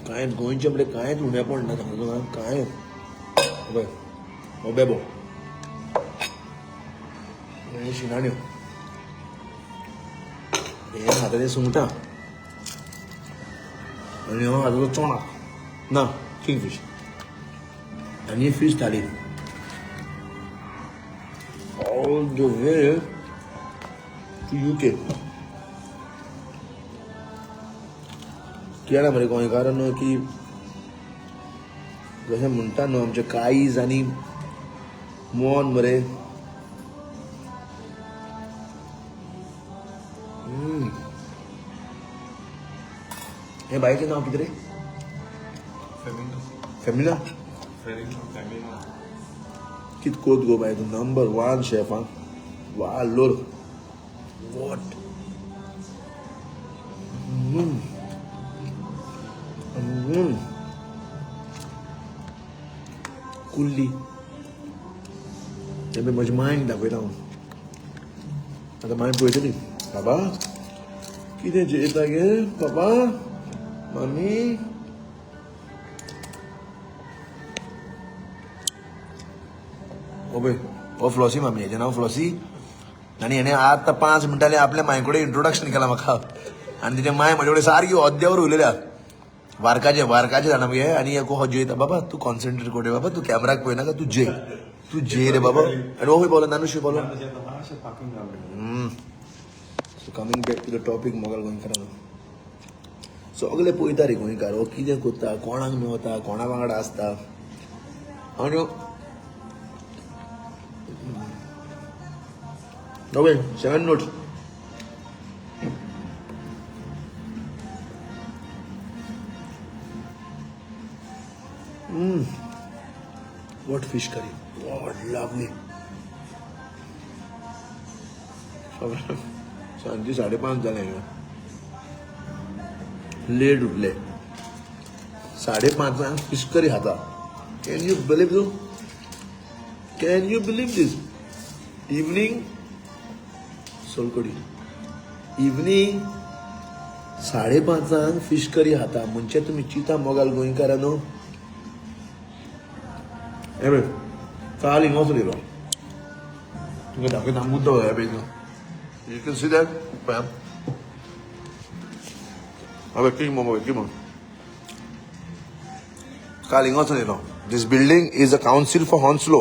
काय गोंयचे म्हणजे कांयच उण्या पडना सांगता तुका काय पळय हो बेबो हे शिणाण्यो हे खाता ते सुंगटां आनी हो खाता तो चोणाक ना किंगफीश आनी फीश थाली all the way to UK केला मरे गोंयकारांनो की जशें म्हणटा न्हू आमचे काईज आनी मोहन मरे हे बायचें नांव कितें रे फेमिना कित कोत गो बाय तूं नंबर 1 शेफ आं वा लोर वॉट कुल्ली तें म्हजी मांयक दाखयता हांव आतां मांय पळयतली बाबा कितें जेयता गे बाबा मामी ओ पळय हो फ्लॉसी मामी हेजें नांव फ्लॉसी आनी हेणें आतां 5 मिनटांनी आपल्या मांय कडेन इंट्रोडक्शन केलां म्हाका आनी तिचे मांय म्हाजे कडेन सारकी अद्यावर उलयल्या वारकाचे जाणा मगे आनी एक हो जेयता बाबा तूं कॉन्सन्ट्रेट कर रे बाबा तूं कॅमेराक पळयनाका तूं जेय रे बाबा आनी हो खंय पावलो नानुशी पावलो so coming back to the topic मोगल गोंयकारांनो सगळे पळयता रे गोंयकार हो कितें करता कोणाक मेवता कोणा वांगडा आसता आनी नवे 7 notes What fish curry? What lovely. सांजे 5:30 जाले लेट उठले 5:30 फिश करी खाता can you believe this evening solkadhi evening 5:30 fish curry खाता म्हणजे तुम्ही चिता मोगाल गोंयकारांनो हे बघ चाल हिंग वचून तुका दाखयता मुद्दो हे पळय You can see that, Pam. काल हिंग वचून येयलो this building is a council for Hounslow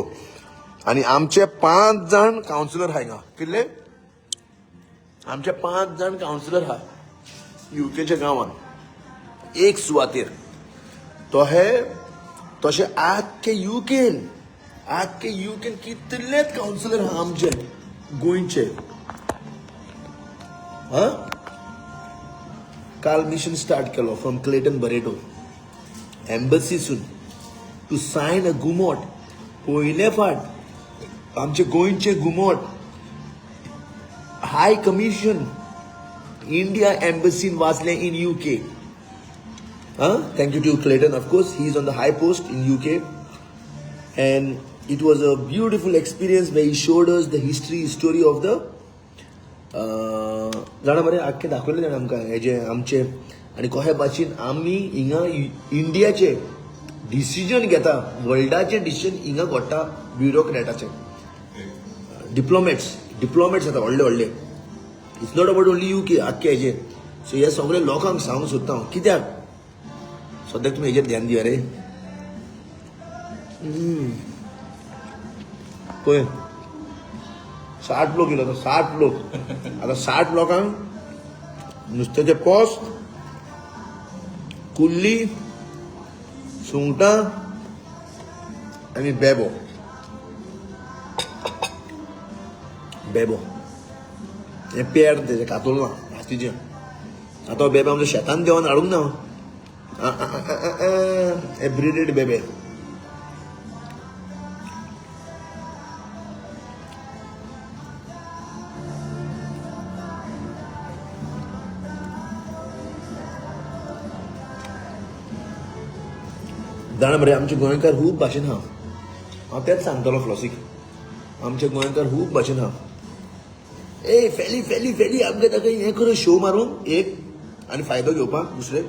आनी आमचे 5 जाण काउन्सिलर हा हिंगा कितले आमचे 5 जाण काउन्सिलर हा युकेच्या गांवांत एक सुवातेर तो हे तशें आख्खे युकेन कितलेच काउन्सिलर हा आमचे गोंयचे हा काल मिशन स्टार्ट केलो फ्रॉम क्लेटन बरेटो एम्बसीसून टू सायन अ गुमोट पयले फाट आमचे गोंयचे गुमोट हाय कमिशन इंडिया एम्बसीन वाचले in UK thank you to Clayton, of course. He's on the high post in UK. And it was a beautiful experience where he showed us the story of the जाणा बरें आख्खे दाखयलें जाणा आमकां हे जे आमचे आनी कशे भाशेन आमी हिंगा इंडियाचे डिसिजन घेता वर्ल्डाचे डिसिजन हिंगा घडटा ब्युरोक्रेटाचे डिप्लोमेट्स येता व्हडले it's not about only UK आख्खे हेजे सो हे सगळे लोकांक सांगूंक सोदता हांव कित्याक सद्याक तुमी हेजेर ध्यान दिया रे पळय 60 लोक येयलो 60 लोक आतां 60 लोकांक नुस्त्याचे पोस्त कुल्ली सुंगटां आनी बेबो हे पेर तेजे कातोल ना हातीचे आतां बेबे आमच्या शेतान देंवन हाडूंक ना ब्रिडेड बेबे जाणा मरे आमचे गोंयकार खूब भाशेन हा हांव तेच सांगतलो फ्लॉसीक आमचे गोंयकार खूब भाशेन हा ए फेली आमकां ताका हें करून शो मारूंक एक आनी फायदो घेवपाक दुसरे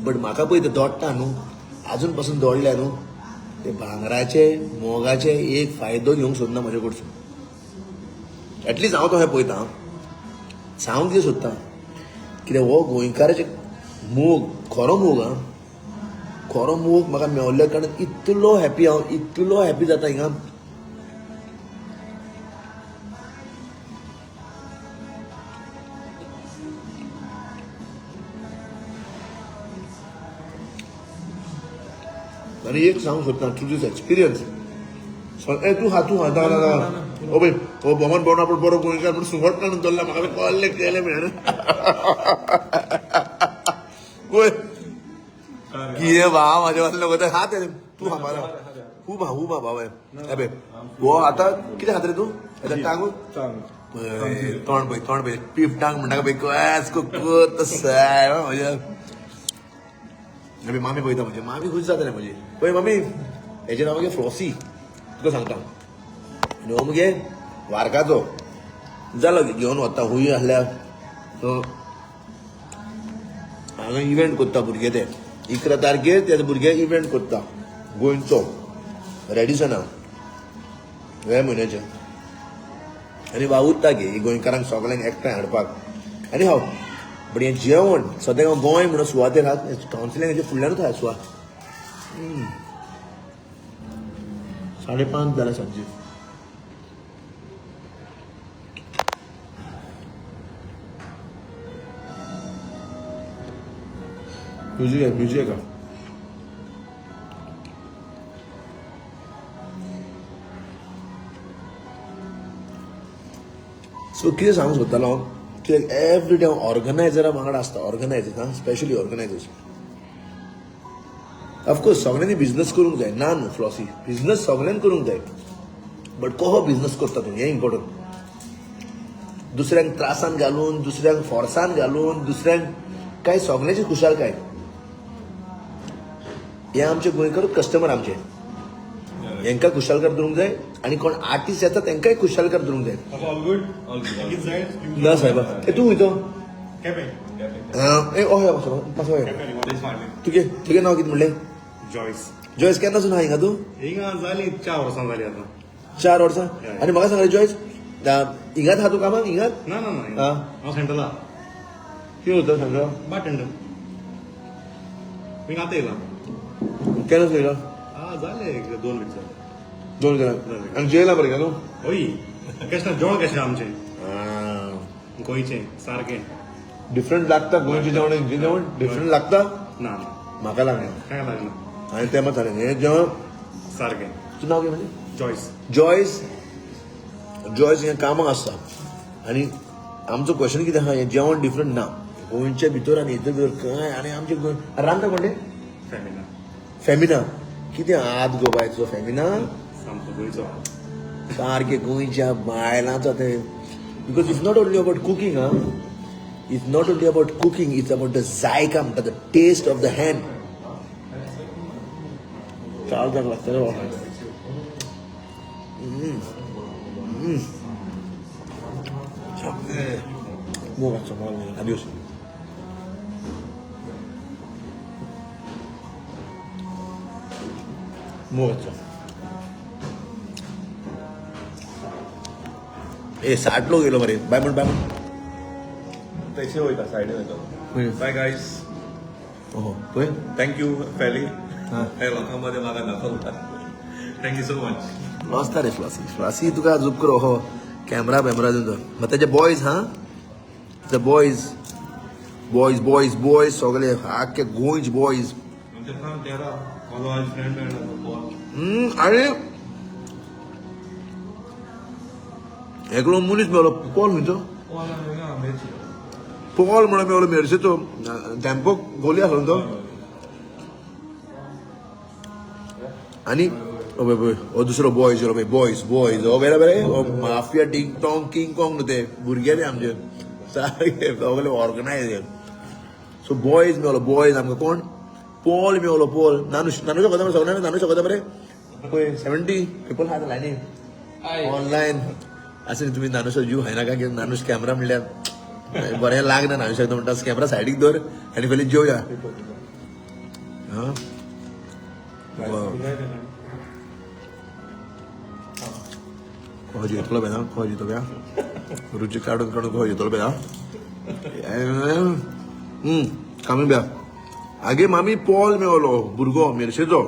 बट म्हाका पळय ते दोडटा न्हू अजून पासून दोडल्या न्हू ते भांगराचे मोगाचे एक फायदो घेवंक सोदना म्हजे कडसून एटलिस्ट हांव तशें पळयता सांगूंक कितें सोदता कित्याक हो गोंयकाराचे मोग खरो मोग खरो मोग म्हाका मेवल्ल्या कारणान इतलो हॅपी जाता हिंगा आनी एक सांगूंक सोदता टू दीस एक्सपिरियन्स तूं हाता ओ पळय हो भोमन भोंवण आपण बरो गोंयकार म्हणून सुंगट काडून दवरला म्हाका कळ्ळें केलें मेळना पळय कितें भाव म्हाजे वाचले वता हा ते तूं हांबारा खूब भाव हे पळय हो आतां कितें खाता रे तूं टांगू तोंड पळय पीप टांग म्हणटा पळय कस कोत साय म्हज्या मामी पळयता म्हणजे मामी खुश जाता रे म्हजी पळय मम्मी हेजें नांव मगे फ्लॉसी तुका सांगता न्हू मगे वारकाचो जालो घेवन वता खूंय आहल्यार हांगा इव्हेंट करता भुरगे ते 11 तारखेर ते भुरगे इव्हेंट करता गोंयचो रेडिसना ह्या म्हयन्याचे आनी वावुरता गे गोंयकारांक सगळ्यांक एकठांय हाडपाक आनी हांव बट हें जेवण सद्याक हांव गोंय म्हणून सुवातेर आहात कावन्सिलिंगाच्या फुडल्यानूच आहा सुवात 5:30 जाल्यार सांजचे म्युझिक का सो कितें सांगूंक सोदतालो कित्याक एवरी डे ऑर्गनायझरा वांगडा आसता ऑर्गनायझर स्पेशली ऑर्गनायझर्स ऑफकोर्स सगळ्यांनी बिझनेस करूंक जाय ना न्हू फ्लॉसी बिझनेस सगळ्यांनी करूंक जाय बट कसो बिझनेस करता तूं हें इम्पॉर्टंट दुसऱ्यांक त्रासान घालून दुसऱ्यांक फोर्सान घालून दुसऱ्यांक काय सगळ्यांची खुशालकाय हे आमचे गोंयकारूच कस्टमर आमचे हेंकां खुशालकार दवरूंक जाय आनी कोण आर्टिस्ट येता तेंकाय खुशालकार दवरूंक जाय ना सायबा ए तूं वयतो तुगे नांव कितें म्हणलें जॉयस केन्नासून आहा हिंगा तूं जाली 4 वर्सां जाली आतां 4 वर्सां आनी म्हाका सांग जॉयस हिंगात आहा तूं कामाक हिंगात ना हांव सेंट्रला कितें उरता सांगा बारटेंडर मी आतां येयला केन्ना येयला जाले 2 वीक जाले 2 दिसां आनी जेयला बरें तूं हय कशें जेवण कशें आमचें गोंयचें सारकें डिफरंट लागता गोंयचें जेवण डिफरंट लागता ना म्हाका लागना काय लागना आनी तें मात सांगलें हें जेवण सारकें तुजें नांव कितें म्हणलें जॉयस जॉयस हें कामाक आसता आनी आमचो क्वेश्चन कितें आहा हें जेवण डिफरंट ना गोंयच्या भितर आनी हेच्या भितर खंय आनी आमचे गोंय रांदता कोण तें फेमिना कितें हात गो बाय तुजो फेमिना सामको गोंयचो सारकें गोंयच्या बायलांचो तें because it's not only about cooking it's not only about cooking it's about the जायका म्हणटा the taste of the hand चाल जाक लागता रे मोगाचो मोग adiós मोगाचो ए 60 लोक गेलो मरे बाय म्हण तशें वयता सायडीन वयता बाय गायज ओहो पळय थँक्यू फॅली हे लोकां मदें म्हाका दाखवता थँक्यू सो मच लॉस्ता रे फ्लासी तुका झूप करो हो कॅमेरा दिवन मागीर तेजे बॉयज द बॉयज सगळे आख्खे गोंयच बॉयज आनी एकलो मनीस मेवलो पॉल खंयचो पॉल म्हणून मेवलो मेर्सेचो टॅम्पो गोली आसलो तो आनी हो दुसरो बॉयज येलो बॉयज हो बरे माफिया टिंग टॉंग किंग कॉंग न्हू ते भुरगे रे आमचे सारके सगळे ऑर्गनायज सो बॉयज मेवलो बॉयज आमकां कोण पॉल मेवलो पॉल नानूश कोता मरे सगळ्यांना नानूश कोता मरे पळय 70 पीपल आहा लायनीन ऑनलायन आसा तुमी नानूशो जीव खायनाका कित्याक नानूश कॅमेरा म्हणल्यार बरें लागना नानूशाक तो म्हणटा कॅमेरा सायडीक दवर आनी पयलीं जेवया हां खोजी घेतलो बेना खोजी तो बेया रुची काढून काढून खोजी घेतलो बेया कामी बेया आगे मामी पॉल मेवलो भुरगो मेरशेचो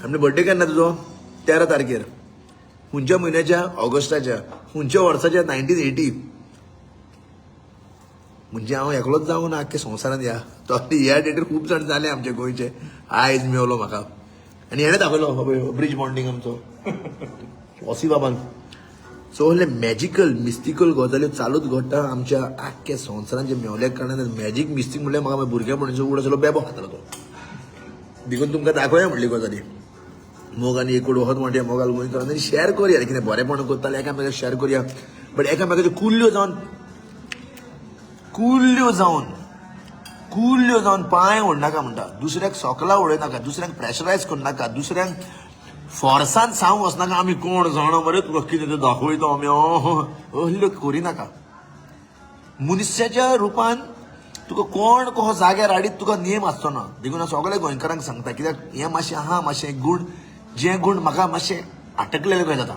आमने बर्थडे केन्ना तुजो 13 तारखेर खंयच्या म्हयन्याच्या ऑगस्टाच्या खंयच्या वर्साच्या 1980 म्हणजे हांव एकलोच जावन आख्या संवसारांत तो ह्या डेटीर खूब जाण जाले आमचे गोंयचे आयज मेवलो म्हाका आनी हेणे दाखयलो ब्रिज बॉन्डिंग आमचो वॉसी बाबान सो असले मॅजिकल मिस्टिकल गजाल्यो चालूच घडटा आमच्या आख्या संवसारांत जे मेवल्या कारणान मॅजीक मिस्टीक म्हणल्यार म्हाका भुरगेपणाचो उड आसलो बेबो खातालो तो देखून तुमकां दाखोवया म्हणली गजाली मोग आनी एक वखद म्हणटा मोगाल गोंयकार आनी शेअर करुया कितें बरेपण करताले एकामेकाक शेअर करुया बट एकामेकाच्यो कुल्ल्यो जावन पांय ओडनाका म्हणटा दुसऱ्याक सोकला उडयनाका दुसऱ्याक प्रेशरायज करनाका दुसऱ्यांक फोर्सान सांग वचनाका आमी कोण जाणो मरे तुका कितें तें दाखयता आमी असल्यो करिनाका मनुश्याच्या रुपान तुका कोण कसो जाग्यार हाडीत तुका नेम आसचो ना देखून हांव सगळ्या गोंयकारांक सांगता कित्याक हें मातशें आहा मातशें गूण जे गूण म्हाका मातशें आटकलेले कशें जाता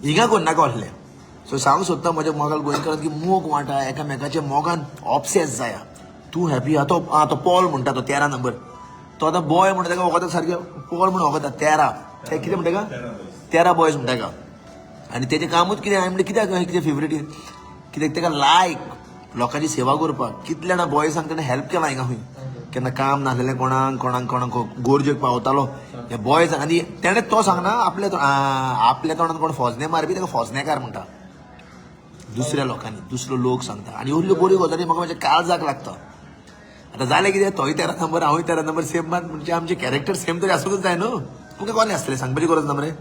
हिंगा करनाका असलें सो सांगूंक सोदता म्हज्या मोगाल गोंयकारांक की मोग वांटा एकामेकाच्या मोगान ऑब्सेस जाया तूं हॅपी आहा तो पॉल म्हणटा तो 13 नंबर तो आतां बॉय म्हणटा ताका वखदाक सारकें पॉल म्हणून वखदा 13 ते कितें म्हणटा 13 बॉयज म्हणटा ताका आनी तेजें कामूच कितें हांवें म्हणलें कित्याक कितें फेवरेट कित्याक ताका लायक लोकांची सेवा करपाक कितले जाणां बॉयजांक ताणें हेल्प केला हिंगा खंय केन्ना काम नासलेलें कोणाक गोरजेक पावतालो हे बॉयज आनी तेणें तो सांगना आपल्या तोंडान कोण फोजने मारपी ताका फोजनेकार म्हणटा दुसऱ्या लोकांनी दुसरो लोक सांगता आनी असल्यो बऱ्यो गजाली म्हाका म्हज्या काळजाक लागता आतां जालें कितें तोय 13 नंबर हांवूय 13 नंबर सेम मात म्हणजे आमचे कॅरेक्टर सेम तरी आसूंकच जाय न्हू तुमकां कोणे आसतलें सांगपाची गरज ना मरे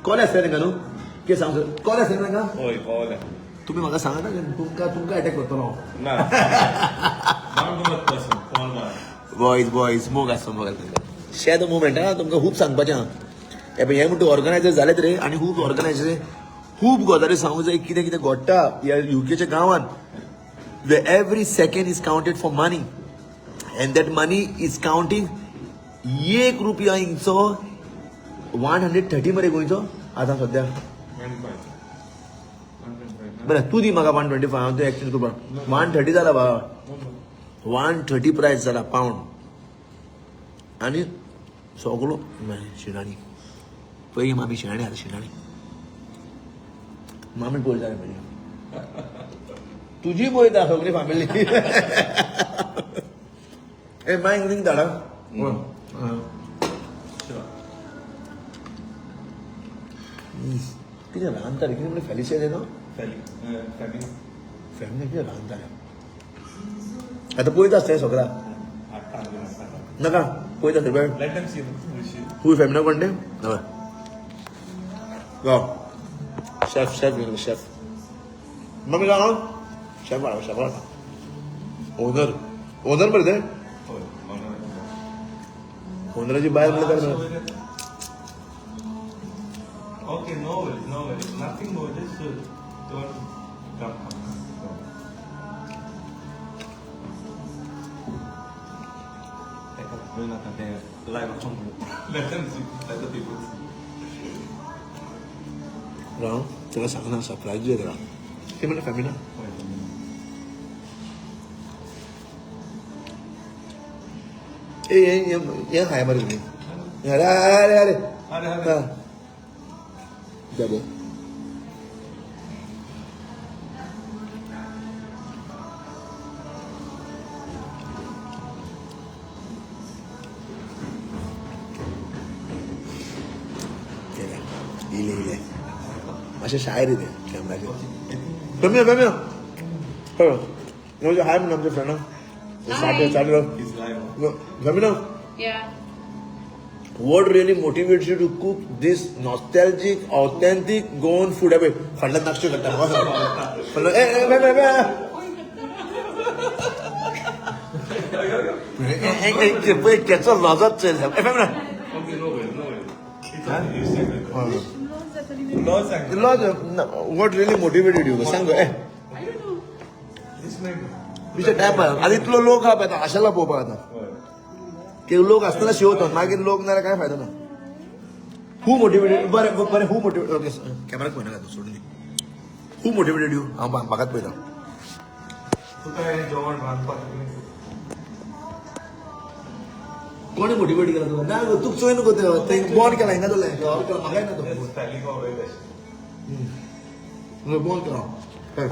कोणे आसतलें तांकां न्हू कितें सांग कोणे आसतलें तांकां तुम्ही म्हाका सांगता तुमकां अटॅक करतलो बॉयज मोग आसता शेद मुवमेंट हा तुमकां खूब सांगपाचें आहा हे म्हणटा ऑर्गनायझर जालेत रे आनी खूब ऑर्गनायझर खूब गजाली सांगूंक जाय कितें कितें घडटा ह्या युकेच्या गांवांत where every second is counted for money and that money is counting ₹1 हिंगचो 130 मरे गोंयचो आतां सद्या बरें तूं दी म्हाका 125 हांव तें एक्सचेंज करपाक 130 जाला बाबा 130 प्रायस जाला पावंड आनी सगळो शिणाणी पयलीं मामी शिणाणी आतां शिणाणी मामी पळयता पयलीं तुजी पळयता सगळी फॅमिली ए मांयक रिंग धाडा कितें रांदता रे कितें म्हणलें फॅलिसिया न्हू फॅमिली कितें रांदता रे आतां पळयता आसता सगळा नाका पळयता रे खूब फॅमिली कोण ते हय गो शेफ मम्मी जाणो शेफ ओनर बरें ते ओनराची बायल म्हणल्यार Okay, no worries. Nothing more. Just don't come. We're not going to live at home. Let them see. Let the people see. राव त्याला सांग ना सरप्राईज दे त्याला ते म्हणलं फॅमिली ना ये हाय मरे तुम्ही अरे जाबो इले अशा शायर आहे ते कॅमेराचे कमी हाय म्हणून आमच्या friend What really motivates you to cook this nostalgic, authentic Goan food? अबे फंडा नाश्ते करता है एक कैसा लज़त चल है What really motivated you? सांग It's like विषय टायपार आधी इतलो लोक हा पळता अशाला पळोवपाक आता ते लोक असताना शिवतात मागीर लोक नाल्यार काय फायदो ना हू मोटिवेटेड बरें बरें हू मोटिवेटेड ओके कॅमेराक पळयना तूं सोडून दी हू मोटिवेटेड यू हांव म्हाकाच पळयता तुका हे जेवण रांदपाक कोणी मोटिवेट केला तुका ना गो तुका चोय नको थंय बॉन्ड केला हिंगा जालें म्हाका येना तो स्टायलिंग वयता बॉन्ड केला काय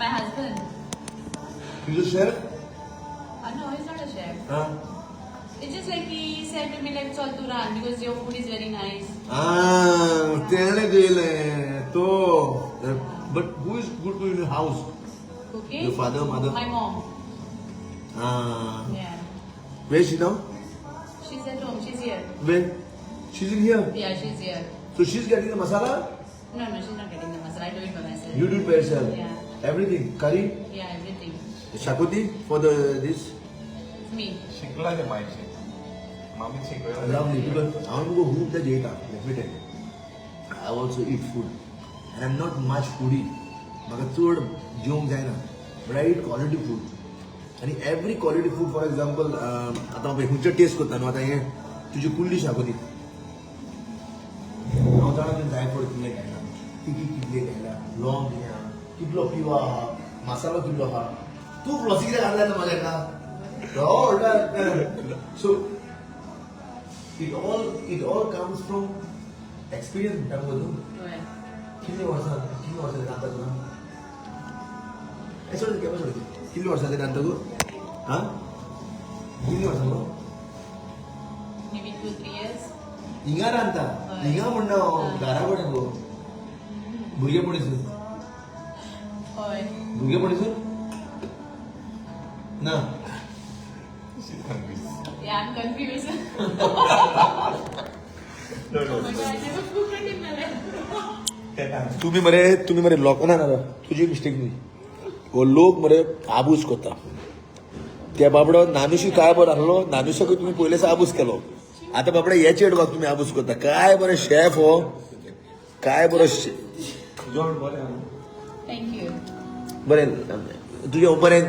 My husband. तुझं share No, he's not a chef. हा It's just like he said to me, like, Chal tu run because your food is very nice. तेणे केलें तो but who is good to in house Cooking? Your father, mother? My mom. Where Yeah. She नाव She's at home. She's here. Where she is in here Yeah, she's here. So she is getting the masala No, she's not getting the masala. I do it by myself. You do it by yourself. Yeah. Everything. Curry, Yeah, everything. shakuti for the this. It's me. शिकला ते माहिती मामी शिकवलं Lovely. Because I want to go who the data. Let me tell you. I also eat food, and I'm not much foodie. म्हाका चड जेवंक जायना. But I eat quality food. आणि every quality food, for example, आता हांव खंयचो taste करता न्हू आतां हें तुजी कुल्ली शाकोती. हांव जाणा तुवें जायफळ कितलें घायला, तिकी कितलें घायला, लॉंग घायला, कितलो पिवो आहा, मसालो कितलो आहा. तूं प्लॉसी कितें घातलें ना म्हाज्या हेका? So it all comes from experience. Well, कितले वर्सां रांदता तुका? सोड केन्ना सोड कितले वर्सां रांदता तूं? हा? कितले वर्सां गो? maybe 2-3 years. हिंगा रांदता. हिंगा म्हणना घरा कडेन गो. भुरगेपणीसून. Hoy. भुरगेपणीसून? ना. Yeah, I'm confused. No, Oh my god, I never cooked it in my life. तुम्ही मरे लोकांना ना तुझी मिस्टेक न्ही हो लोक मरे आबूज करता त्या बाबडो नानुशी काय बरो आहलो नानुशाक तुम्ही पयलेच आबूज केलो आता बाबडा हे चेडवाक तुम्ही आबूज करता काय बरे शेफ हो काय बरो जेवण बरें आहा. Thank you. बरें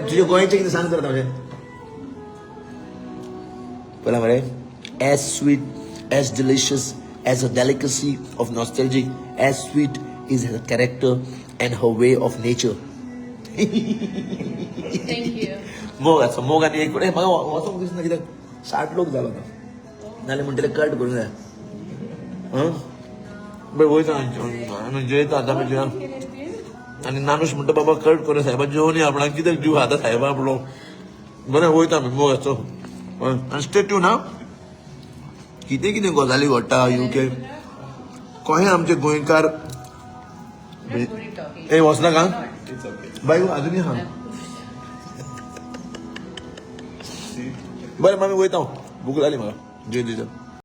तुझे गोंयचें कितें सांग तर म्हणजे पळय मरे as sweet as delicious as a delicacy of nostalgic as sweet is her character and her way of nature. Thank you. मोग आनी एक म्हाका वचोंक दिसना कित्याक 60 लोक जालो तो नाल्यार म्हणटले कट करूंक जाय बरें वयता जेयता आतां जेवया आनी नानुश म्हणटा बाबा कट करूं साहेबा जेवणी आपणाक कित्याक जीव खाता साहेबा आपलो बरें वयता आमी मोगाचो आनी स्टे ट्यून हा कितें कितें गजाली घडटा UK कशें आमचे गोंयकार Not good at talking. ए वचना का Not. It's okay. बाय अजुनूय हा बरें मामी वयता हांव भूक लागली म्हाका जेवन दिता